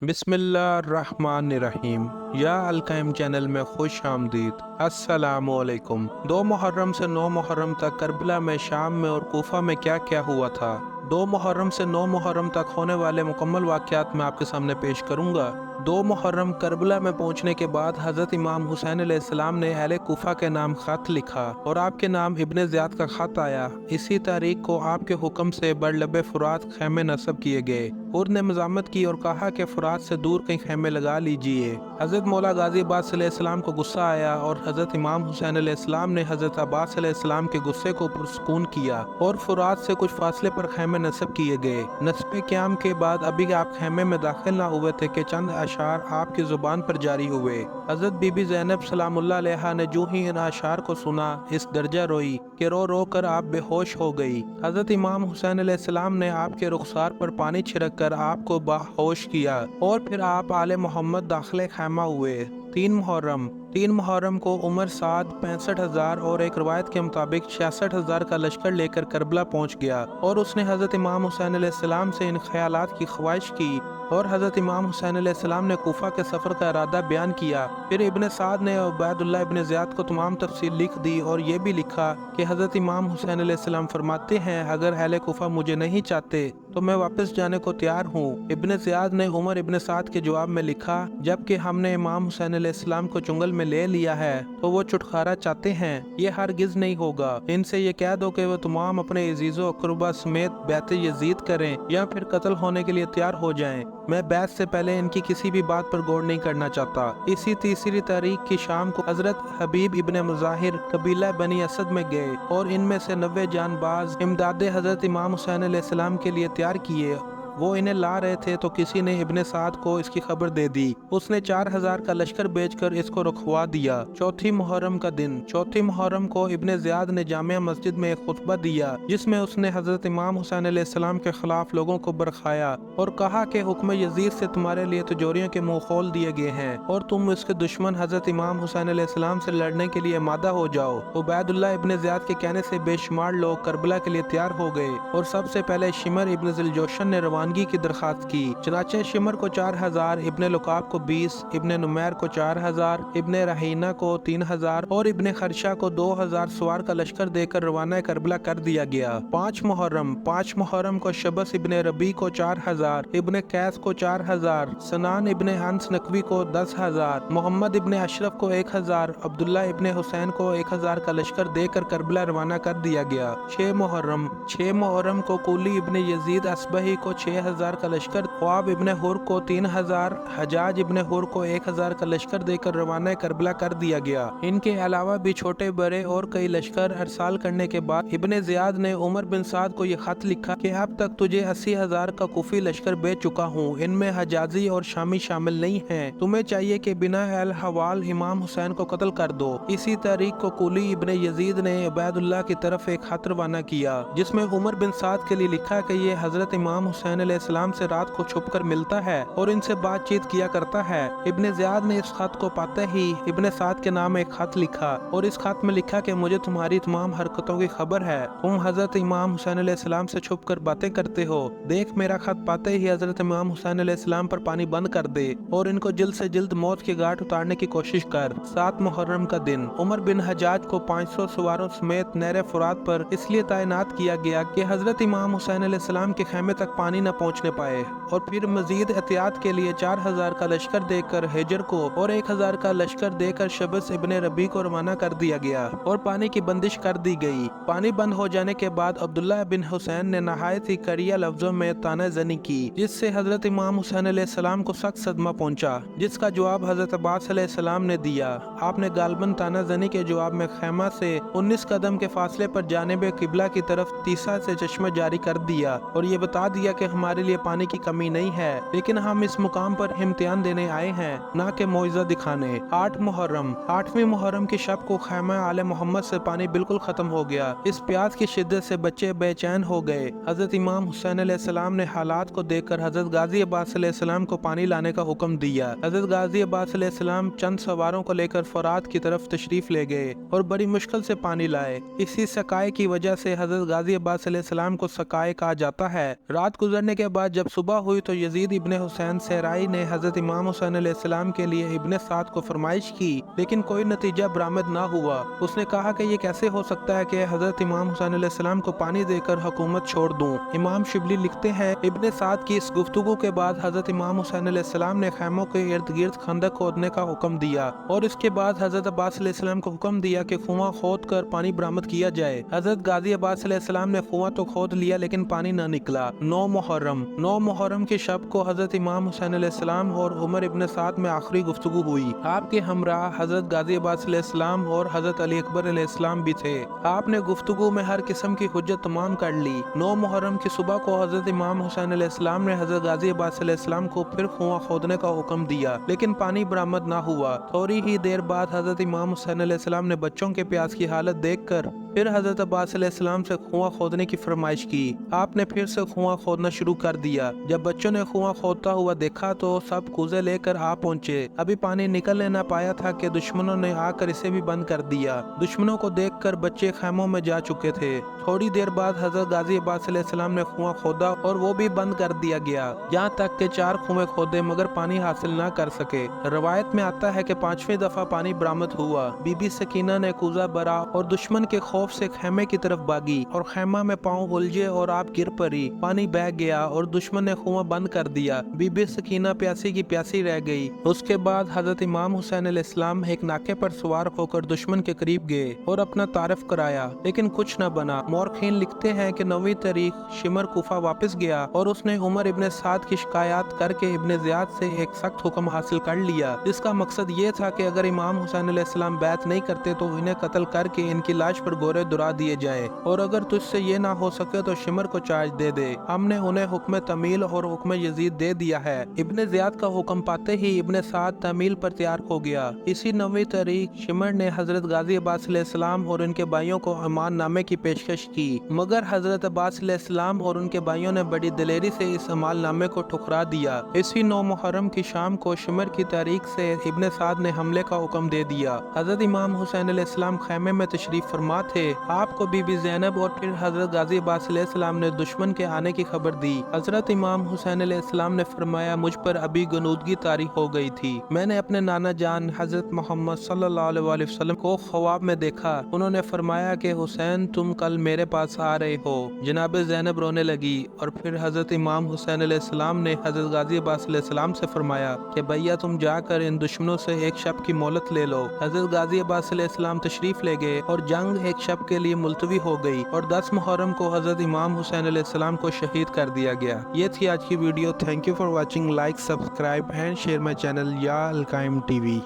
बिस्मिल्लाहिर्रहमानिर्रहीम। या अलकाइम चैनल में खुश आमदीद। अस्सलामुअलैकुम। 2 मुहर्रम से 9 मुहर्रम तक करबला में, शाम में और कोफा में क्या क्या हुआ था। 2 मुहर्रम से 9 मुहर्रम तक होने वाले मुकम्मल वाक़यात मैं आपके सामने पेश करूँगा। 2 मुहर्रम करबला में पहुँचने के बाद हज़रत इमाम हुसैन अलैहिस्सलाम ने अहले कोफा के नाम ख़त लिखा और आपके नाम इब्ने ज़ियाद का ख़त आया। इसी तारीख को आपके हुक्म से बरलब फ़ुरात खैमे नस्ब किए गए। हुर ने मज़ामत की और कहा कि फ़ुरात से दूर कहीं खैमे लगा लीजिए। हज़रत मौला गाज़ी अब्बास अलैहिस्सलाम को गुस्सा आया और हज़रत इमाम हुसैन अलैहिस्सलाम ने हज़रत अब्बास अलैहिस्सलाम के गुस्से को पुरसकून किया और फ़ुरात से कुछ फासले पर खैमे नस्ब किए गए। नस्ब क़याम के बाद अभी आप खैमे में दाखिल ना हुए थे कि चंद अशार आपकी ज़ुबान पर जारी हुए। हज़रत बीबी ज़ैनब सलामुल्लाह अलैहा ने जो ही इन अशार को सुना, इस दर्जा रोई कि रो रो कर आप बेहोश हो गई। हज़रत इमाम हुसैन अलैहिस्सलाम ने आपके रुखसार पर पानी छिड़क कर आपको बाहोश किया और फिर आप आले मोहम्मद दाखिले खैमा हुए। 3 मुहर्रम को उमर साद 65,000 और एक रवायत के मुताबिक 66,000 का लश्कर लेकर करबला पहुंच गया और उसने हज़रत इमाम हुसैन अलैहिस्सलाम से इन ख्यालात की ख्वाहिश की और हज़रत इमाम हुसैन अलैहिस्सलाम ने कोफा के सफ़र का इरादा बयान किया। फिर इब्ने साद ने उबैदुल्लाह इब्ने ज़ियाद को तमाम तफसील लिख दी और ये भी लिखा कि हज़रत इमाम हुसैन अलैहिस्सलाम फरमाते हैं, अगर अहले कोफा मुझे नहीं चाहते तो मैं वापस जाने को तैयार हूँ। इब्ने ज़ियाद ने उमर इब्ने साद के जवाब में लिखा, जबकि हमने इमाम हुसैन अलैहिस्सलाम को चुंगल में ले लिया है तो वो छुटकारा चाहते हैं। ये हरगिज़ नहीं होगा। इनसे ये कह दो कि वो तमाम अपने अजीज़ो अकरबा समेत बैत यजीद करें या फिर कत्ल होने के लिए तैयार हो जाएं। मैं बैत से पहले इनकी किसी भी बात पर गौर नहीं करना चाहता। इसी तीसरी तारीख की शाम को हज़रत हबीब इब्ने मुज़ाहिर कबीला बनी असद में गए और इनमें से 90 जानबाज इमदादे हज़रत इमाम हुसैन अलैहिस्सलाम के लिए तैयार किए। वो इन्हें ला रहे थे तो किसी ने इब्ने साद को इसकी खबर दे दी। उसने 4,000 का लश्कर भेजकर इसको रुकवा दिया। 4 मुहर्रम का दिन। 4 मुहर्रम को इब्ने ज़ियाद ने जामिया मस्जिद में एक खुतबा दिया जिसमें उसने हज़रत इमाम हुसैन अलैहिस्सलाम के खिलाफ लोगों को बरखाया और कहा कि हुक्म यजीद से तुम्हारे लिए तिजोरियों के मुंह खोल दिए गए हैं और तुम इसके दुश्मन हज़रत इमाम हुसैन अलैहिस्सलाम से लड़ने के लिए आमादा हो जाओ। उबैदुल्लाह इब्ने ज़ियाद के कहने से बेशुमार लोग करबला के लिए तैयार हो गए और सबसे पहले शिमर इब्ने ज़िलजोशन ने रवानगी की दरखास्त की। चनाचे शिमर को 4,000, इब्ने लुकाब को 20, इब्ने नुमैर को 4,000, इब्ने रहीना को 3,000 और इब्ने खरशा को 2,000 सवार का लश्कर देकर रवाना करबला कर दिया गया। 5 मुहर्रम को शबस इब्ने रबी को 4,000, इब्ने कैस को 4,000, सनान इब्ने हंस नकवी को 10,000, मोहम्मद इब्ने अशरफ को 1,000, अब्दुल्ला इब्ने हुसैन को 1,000 का लश्कर देकर करबला रवाना कर दिया गया। 6 मुहर्रम को कुली इब्ने यजीद असबही को 6,000 का लश्कर, ख्वाब इब्ने हुर को 3,000, हजाज इब्ने हुर को 1,000 का लश्कर देकर रवाना करबला कर दिया गया। इनके अलावा भी छोटे बड़े और कई लश्कर अरसाल करने के बाद इब्ने ज़ियाद ने उमर बिन साद को यह खत लिखा कि अब तक तुझे 80,000 का कुफी लश्कर बेच चुका हूँ। इनमें हजाजी और शामी शामिल नहीं हैं। तुम्हें चाहिए कि बिना अल हवाल इमाम हुसैन को कत्ल कर दो। इसी तारीख को कुली इब्ने यजीद ने उबैदुल्लाह की तरफ एक खत रवाना किया जिसमें उमर बिन साद के लिए लिखा कि ये हजरत इमाम हुसैन अलैहिस्सलाम से रात को छुपकर मिलता है और इनसे बातचीत किया करता है। इब्ने ज़ियाद ने इस खत को पाते ही इब्ने साद के नाम एक खत लिखा और इस खत में लिखा कि मुझे तुम्हारी तमाम हरकतों की खबर है। तुम हजरत इमाम हुसैन अलैहिस्सलाम से छुपकर बातें करते हो। देख, मेरा खत पाते ही हजरत इमाम हुसैन अलैहिस्सलाम पर पानी बंद कर दे और इनको जल्द से जल्द मौत के घाट उतारने की कोशिश कर। 7 मुहर्रम का दिन। उमर बिन हजाज को 500 सवारों समेत नहर फुरात पर इसलिए तैनात किया गया कि हजरत इमाम हुसैन अलैहिस्सलाम के खैमे तक पानी न पहुंचने पाए और फिर मजीद एहतियात के लिए 4,000 का लश्कर देकर हिजर को और 1,000 का लश्कर देकर शबस इब्ने रबी को रवाना कर दिया गया और पानी की बंदिश कर दी गई। पानी बंद हो जाने के बाद अब्दुल्ला बिन हुसैन ने नहायत ही करिया लफ्जों में तानाजनी की जिससे हजरत इमाम हुसैन अलैहिस्सलाम को सख्त सदमा पहुंचा, जिसका जवाब हजरत अब्बास अलैहिस्सलाम ने दिया। आपने गालबन तानाजनी के जवाब में खैमा से 19 कदम के फासले पर जानिब किबला की तरफ तीसा से चश्मा जारी कर दिया और ये बता दिया कि हमारे लिए पानी की कमी नहीं है, लेकिन हम इस मुकाम पर इम्तिहान देने आए हैं, ना कि मौइज़ा दिखाने। 8 मुहर्रम। 8वीं मुहर्रम की शब को खैमा आले मोहम्मद से पानी बिल्कुल खत्म हो गया। इस प्यास की शिद्दत से बच्चे बेचैन हो गए। हजरत इमाम हुसैन अलैहिस्सलाम ने हालात को देखकर हजरत गाजी अब्बास अलैहिस्सलाम को पानी लाने का हुक्म दिया। हजरत गाजी अब्बास अलैहिस्सलाम चंद सवारों को लेकर फरात की तरफ तशरीफ ले गए और बड़ी मुश्किल से पानी लाए। इसी सकाए की वजह से हजरत गाजी अब्बास अलैहिस्सलाम को सकाए कहा जाता है। रात गुजरने ٹھہرنے के बाद जब सुबह हुई तो यजीद इब्ने हुसैन सहराई ने हजरत इमाम हुसैन अलैहिस्सलाम के लिए इब्ने साद को फरमाइश की, लेकिन कोई नतीजा बरामद ना हुआ। उसने कहा कि ये कैसे हो सकता है कि हजरत इमाम हुसैन अलैहिस्सलाम को पानी देकर हुकूमत छोड़ दूं। इमाम शिबली लिखते हैं, इब्ने साद की इस गुफ्तगू के बाद हजरत इमाम हुसैन अलैहिस्सलाम ने खैमों के इर्द गिर्द खंदक खोदने का हुक्म दिया और इसके बाद हजरत अब्बास अलैहिस्सलाम को हुक्म दिया कि कुआं खोद कर पानी बरामद किया जाए। हजरत गाजी अब्बास अलैहिस्सलाम ने कुआं तो खोद लिया लेकिन पानी न निकला। 9 मुहर्रम की शब को हजरत इमाम हुसैन अलैहिस्सलाम और उमर इब्ने साद में आखिरी गुफ्तगू हुई। आपके हमराह हजरत गाजी अब्बास अलैहिस्सलाम और हजरत अली अकबर अलैहिस्सलाम भी थे। आपने गुफ्तगू में हर किस्म की हुज्जत तमाम कर ली। 9 मुहर्रम की सुबह को हजरत इमाम हुसैन अलैहिस्सलाम ने हजरत गाजी अब्बास अलैहिस्सलाम को फिर कुआं खोदने का हुक्म दिया, लेकिन पानी बरामद ना हुआ। थोड़ी ही देर बाद हजरत इमाम हुसैन अलैहिस्सलाम ने बच्चों के प्यास की हालत देखकर फिर हजरत अब्बास अलैहिस्सलाम से कुआं खोदने की फरमाइश की। आपने फिर से कुआं खोदना शुरू कर दिया। जब बच्चों ने कुआं खोदता हुआ देखा तो सब कूजे लेकर आ पहुंचे। अभी पानी निकलने न पाया था कि दुश्मनों ने आकर इसे भी बंद कर दिया। दुश्मनों को देखकर बच्चे खैमों में जा चुके थे। थोड़ी देर बाद हजरत गाजी अब्बास अलैहिस्सलाम ने कुआं खोदा और वो भी बंद कर दिया गया। यहाँ तक के 4 कुएं खोदे मगर पानी हासिल न कर सके। रवायत में आता है कि 5वीं दफा पानी बरामद हुआ। बीबी सकीना ने कूजा भरा और दुश्मन के खौफ से खैमे की तरफ भागी और खैमा में पांव उलझे और आप गिर पड़ी। पानी बह गया और दुश्मन ने कुआं बंद कर दिया। बीबी सकीना प्यासी की प्यासी रह गई। उसके बाद हजरत इमाम हुसैन अलैहिस्सलाम एक नाके पर सवार होकर दुश्मन के करीब गए और अपना तारफ कराया, लेकिन कुछ न बना। मौरखीन लिखते हैं कि 9वीं तारीख शिमर कूफा वापस गया और उसने उमर इब्ने साद की शिकायत करके इब्ने ज़ियाद से एक सख्त हुक्म हासिल कर लिया, जिसका मकसद ये था कि अगर इमाम हुसैन अलैहिस्सलाम बैत नहीं करते तो इन्हें कत्ल करके इनकी लाश पर गोरे दुरा दिए जाए, और अगर तुझसे ये ना हो सके तो शिमर को चार्ज दे दे। हमने उन्हें हुक्म तमील और हुक्म यजीद दे दिया है। इब्ने ज़ियाद का हुक्म पाते ही इब्ने साद तमील पर तैयार हो गया। इसी 9वीं तारीख शिमर ने हजरत गाजी अब्बास अलैहिस्सलाम और उनके भाइयों को अमान नामे की पेशकश की, मगर हजरत अब्बास अलैहिस्सलाम और उनके भाइयों ने बड़ी दिलेरी से इस अमाल नामे को ठुकरा दिया। इसी 9 मुहर्रम की शाम को शिमर की तारीख से इब्ने साद ने हमले का हुक्म दे दिया। हजरत इमाम हुसैन अलैहिस्सलाम खैमे में तशरीफ फरमा थे। आपको बीबी ज़ैनब और फिर हजरत गाजी अब्बास अलैहिस्सलाम ने दुश्मन के आने की खबर दी। हजरत इमाम हुसैन अलैहिस्सलाम ने फरमाया, मुझ पर अभी गनूदगी तारी हो गई थी। मैंने अपने नाना जान हजरत मोहम्मद सल्लल्लाहु अलैहि वसल्लम को ख्वाब में देखा। उन्होंने फरमाया कि हुसैन तुम कल मेरे पास आ रहे हो। जनाब ज़ैनब रोने लगी और फिर हजरत इमाम हुसैन अलैहिस्सलाम ने हजरत गाजी अब्बास अलैहिस्सलाम से फरमाया कि भैया तुम जाकर इन दुश्मनों से एक शब की मोहलत ले लो। हजरत गाजी अब्बास अलैहिस्सलाम तशरीफ ले गए और जंग एक शब के लिए मुलतवी हो गई और 10 मुहर्रम को हजरत इमाम हुसैन अलैहिस्सलाम को शहीद कर दिया गया। ये थी आज की video. Thank you for watching. Like, subscribe and share my channel या अलकायम टीवी।